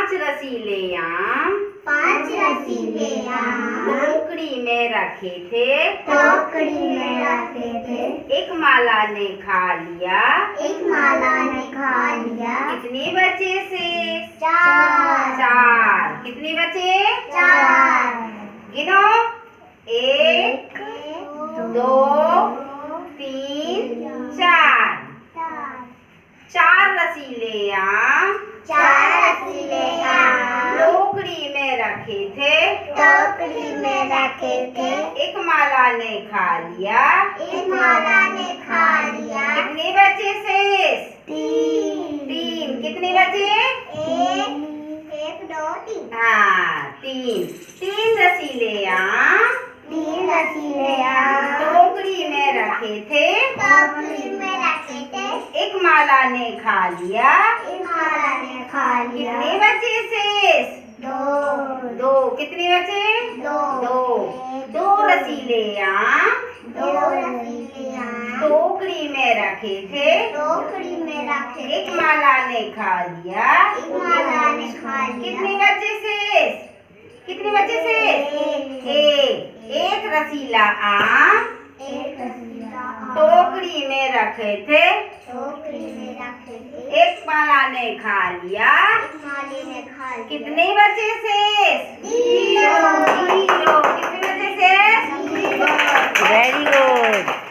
5 रसीले आम 5 रसीले आम टोकरी में रखे थे, टोकरी में रखे थे। एक माला ने खा लिया, एक माला ने खा लिया। कितने बचे शेष? 4 4। कितने बचे? 4। गिनो। 1 2 3 4। 4 रसीले आम 4 रसीले आम टोकरी में रखे थे, टोकरी में रखे थे। एक माला ने खा लिया, एक माला ने खा लिया। कितने बचे शेष? 3। कितने बचे? 1 2 3। हाँ 3 रसीले आम 3 रसीले आम टोकरी में रखे थे, टोकरी में रखे थे। एक माला ने खा लिया, एक माला ने खा लिया। कितने बचे शेष? 2। कितने बचे? 2। 2 रसीले आम 2 रसीले आम टोकरी में रखे थे, टोकरी में रखे थे। एक माला ने खा लिया, एक माला ने खा लिया। कितने बचे शेष? कितने बचे शेष? एक रसीला आम एक रसीला आम टोकरी में रखे थे, टोकरी में रखे थे। एक माला ने खा लिया, एक माली ने खा लिया। कितने बचे शेष? 0। कितने बचे शेष? Zero। Very good.